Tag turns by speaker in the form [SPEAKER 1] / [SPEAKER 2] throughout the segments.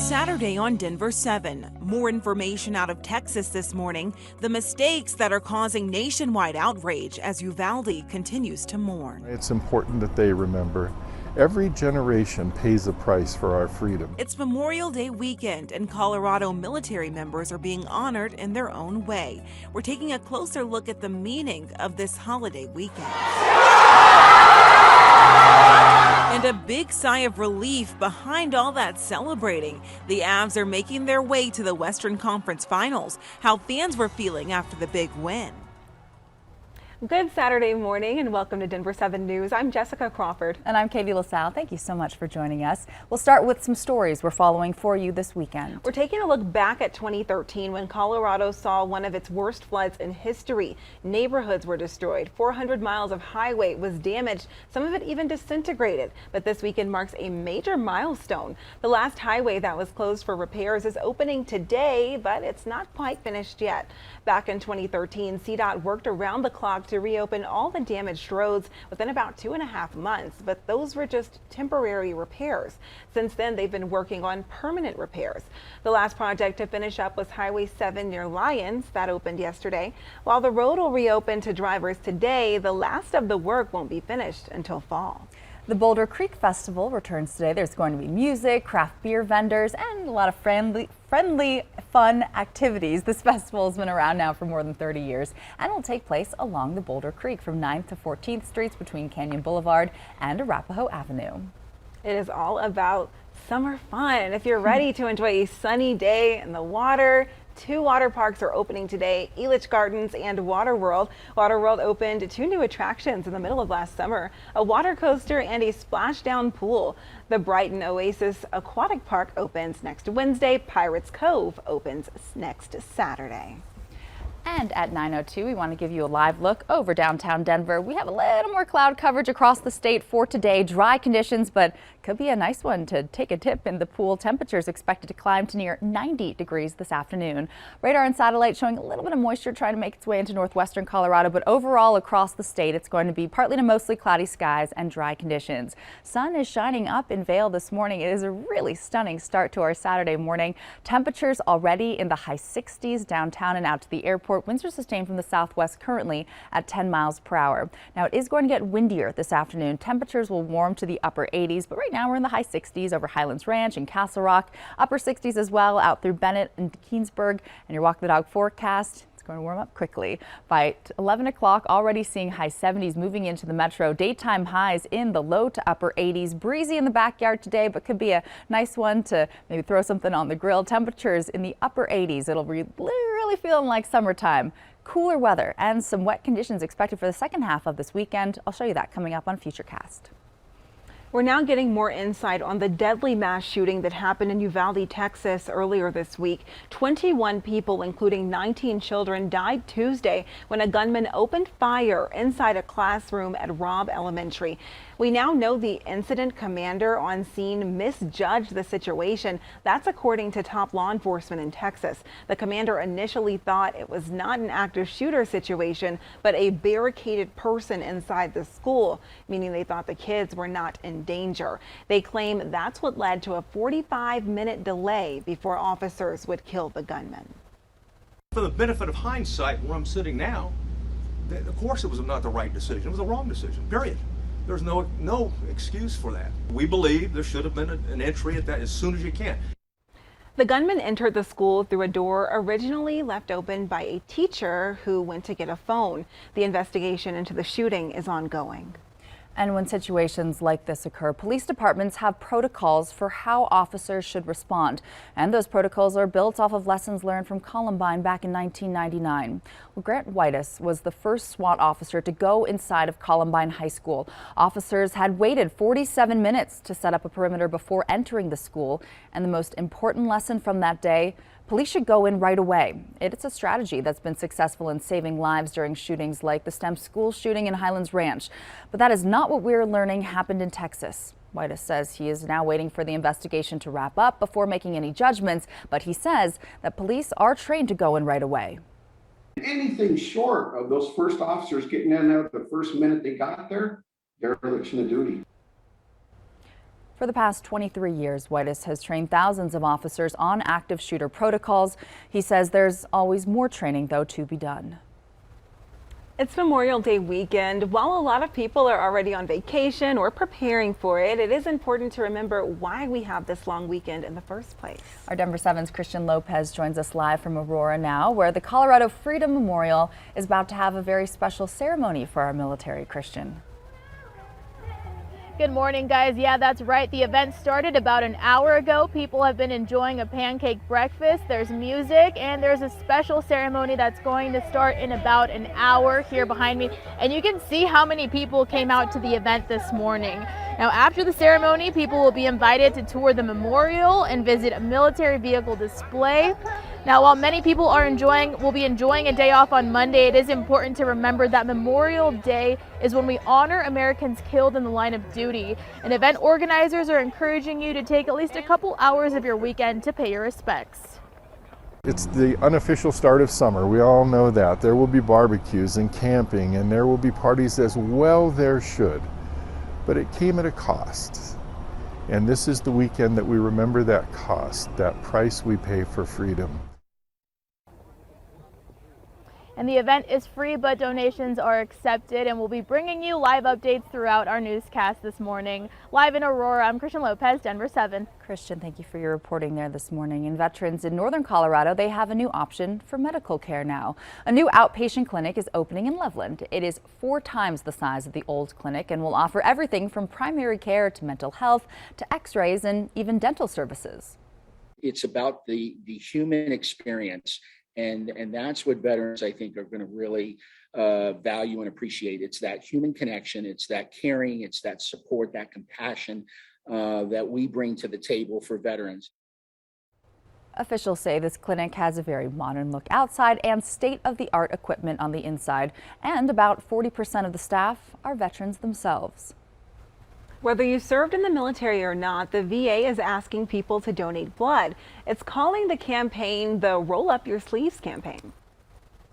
[SPEAKER 1] Saturday on Denver 7. More information out of Texas this morning. The mistakes that are causing nationwide outrage as Uvalde continues to mourn.
[SPEAKER 2] It's important that they remember every generation pays a price for our freedom.
[SPEAKER 1] It's Memorial Day weekend, and Colorado military members are being honored in their own way. We're taking a closer look at the meaning of this holiday weekend. And a big sigh of relief behind all that celebrating. The Avs are making their way to the Western Conference Finals. How fans were feeling after the big win.
[SPEAKER 3] Good Saturday morning and welcome to Denver 7 News. I'm Jessica Crawford.
[SPEAKER 4] And I'm Katie LaSalle. Thank you so much for joining us. We'll start with some stories we're following for you this weekend.
[SPEAKER 3] We're taking a look back at 2013 when Colorado saw one of its worst floods in history. Neighborhoods were destroyed. 400 miles of highway was damaged, some of it even disintegrated. But this weekend marks a major milestone. The last highway that was closed for repairs is opening today, but it's not quite finished yet. Back in 2013, CDOT worked around the clock to reopen all the damaged roads within about 2.5 months, but those were just temporary repairs. Since then, they've been working on permanent repairs. The last project to finish up was Highway 7 near Lyons. That opened yesterday. While the road will reopen to drivers today, the last of the work won't be finished until fall.
[SPEAKER 4] The Boulder Creek Festival returns today. There's going to be music, craft beer vendors, and a lot of friendly, fun activities. This festival has been around now for more than 30 years and will take place along the Boulder Creek from 9th to 14th Streets between Canyon Boulevard and Arapahoe Avenue.
[SPEAKER 3] It is all about summer fun. If you're ready to enjoy a sunny day in the water, 2 water parks are opening today, Elitch Gardens and Water World. Water World opened 2 new attractions in the middle of last summer, a water coaster and a splashdown pool. The Brighton Oasis Aquatic Park opens next Wednesday. Pirates Cove opens next Saturday.
[SPEAKER 4] And at 9:02, we want to give you a live look over downtown Denver. We have a little more cloud coverage across the state for today. Dry conditions, but could be a nice one to take a dip in the pool. Temperatures expected to climb to near 90 degrees this afternoon. Radar and satellite showing a little bit of moisture trying to make its way into northwestern Colorado, but overall across the state, it's going to be partly to mostly cloudy skies and dry conditions. Sun is shining up in Vail this morning. It is a really stunning start to our Saturday morning. Temperatures already in the high 60s downtown and out to the airport. Winds are sustained from the southwest currently at 10 miles per hour. Now it is going to get windier this afternoon. Temperatures will warm to the upper 80s, but right now we're in the high 60s over Highlands Ranch and Castle Rock. Upper 60s as well out through Bennett and Keensburg. And your Walk the Dog forecast, it's going to warm up quickly. By 11 o'clock, already seeing high 70s moving into the metro. Daytime highs in the low to upper 80s. Breezy in the backyard today, but could be a nice one to maybe throw something on the grill. Temperatures in the upper 80s. It'll be really feeling like summertime. Cooler weather and some wet conditions expected for the second half of this weekend. I'll show you that coming up on Futurecast.
[SPEAKER 3] We're now getting more insight on the deadly mass shooting that happened in Uvalde, Texas earlier this week. 21 people, including 19 children, died Tuesday when a gunman opened fire inside a classroom at Robb Elementary. We now know the incident commander on scene misjudged the situation. That's according to top law enforcement in Texas. The commander initially thought it was not an active shooter situation, but a barricaded person inside the school, meaning they thought the kids were not in danger. They claim that's what led to a 45-minute delay before officers would kill the gunman.
[SPEAKER 5] For the benefit of hindsight, where I'm sitting now, of course it was not the right decision. It was the wrong decision, period. There's no excuse for that. We believe there should have been an entry at that as soon as you can.
[SPEAKER 3] The gunman entered the school through a door originally left open by a teacher who went to get a phone. The investigation into the shooting is ongoing.
[SPEAKER 4] And when situations like this occur, police departments have protocols for how officers should respond. And those protocols are built off of lessons learned from Columbine back in 1999. Well, Grant Whitus was the first SWAT officer to go inside of Columbine High School. Officers had waited 47 minutes to set up a perimeter before entering the school. And the most important lesson from that day, police should go in right away. It's a strategy that's been successful in saving lives during shootings like the STEM school shooting in Highlands Ranch. But that is not what we're learning happened in Texas. Whitus says he is now waiting for the investigation to wrap up before making any judgments, but he says that police are trained to go in right away.
[SPEAKER 6] Anything short of those first officers getting in there the first minute they got there, dereliction of duty.
[SPEAKER 4] For the past 23 years, Whitus has trained thousands of officers on active shooter protocols. He says there's always more training, though, to be done.
[SPEAKER 3] It's Memorial Day weekend. While a lot of people are already on vacation or preparing for it, it is important to remember why we have this long weekend in the first place.
[SPEAKER 4] Our Denver 7's Christian Lopez joins us live from Aurora now, where the Colorado Freedom Memorial is about to have a very special ceremony for our military. Christian.
[SPEAKER 7] Good morning, guys. Yeah, that's right. The event started about an hour ago. People have been enjoying a pancake breakfast. There's music and there's a special ceremony that's going to start in about an hour here behind me. And you can see how many people came out to the event this morning. Now, after the ceremony, people will be invited to tour the memorial and visit a military vehicle display. Now, while many people will be enjoying a day off on Monday, it is important to remember that Memorial Day is when we honor Americans killed in the line of duty. And event organizers are encouraging you to take at least a couple hours of your weekend to pay your respects.
[SPEAKER 2] It's the unofficial start of summer. We all know that. There will be barbecues and camping, and there will be parties as well. There should. But it came at a cost. And this is the weekend that we remember that cost, that price we pay for freedom.
[SPEAKER 7] And the event is free, but donations are accepted, and we'll be bringing you live updates throughout our newscast this morning. Live in Aurora, I'm Christian Lopez, Denver 7.
[SPEAKER 4] Christian, thank you for your reporting there this morning. And veterans in northern Colorado, they have a new option for medical care now. A new outpatient clinic is opening in Loveland. It is 4 times the size of the old clinic and will offer everything from primary care to mental health to x-rays and even dental services.
[SPEAKER 8] It's about the human experience. And that's what veterans, I think, are going to really value and appreciate. It's that human connection, it's that caring, it's that support, that compassion that we bring to the table for veterans.
[SPEAKER 4] Officials say this clinic has a very modern look outside and state-of-the-art equipment on the inside. And about 40% of the staff are veterans themselves.
[SPEAKER 3] Whether you served in the military or not, the VA is asking people to donate blood. It's calling the campaign the Roll Up Your Sleeves campaign.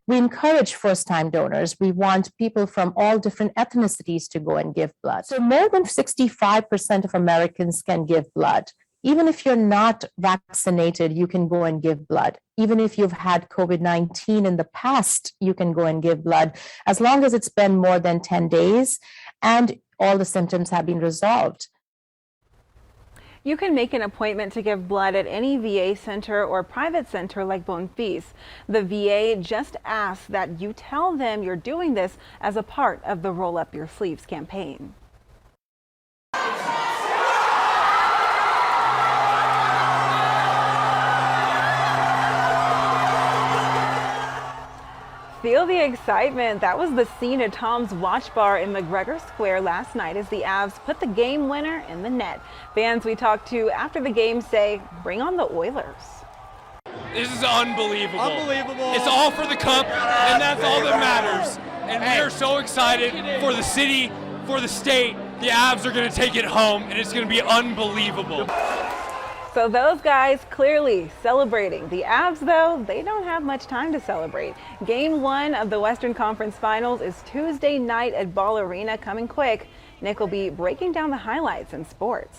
[SPEAKER 9] We encourage first-time donors. We want people from all different ethnicities to go and give blood. So more than 65% of Americans can give blood. Even if you're not vaccinated, you can go and give blood. Even if you've had COVID-19 in the past, you can go and give blood, as long as it's been more than 10 days and all the symptoms have been resolved.
[SPEAKER 3] You can make an appointment to give blood at any VA center or private center like Bonfils. The VA just asks that you tell them you're doing this as a part of the Roll Up Your Sleeves campaign. Feel the excitement. That was the scene at Tom's Watch Bar in McGregor Square last night as the Avs put the game winner in the net. Fans we talked to after the game say, bring on the Oilers.
[SPEAKER 10] This is unbelievable. Unbelievable. It's all for the cup, and that's all that matters. And we are so excited for the city, for the state. The Avs are going to take it home, and it's going to be unbelievable.
[SPEAKER 3] So those guys clearly celebrating. The Avs, though, they don't have much time to celebrate. Game 1 of the Western Conference Finals is Tuesday night at Ball Arena, coming quick. Nick will be breaking down the highlights in sports.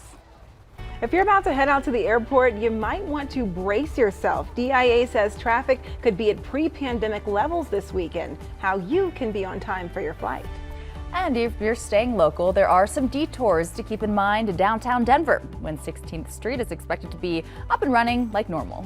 [SPEAKER 3] If you're about to head out to the airport, you might want to brace yourself. DIA says traffic could be at pre-pandemic levels this weekend. How you can be on time for your flight.
[SPEAKER 4] And if you're staying local, there are some detours to keep in mind in downtown Denver when 16th Street is expected to be up and running like normal.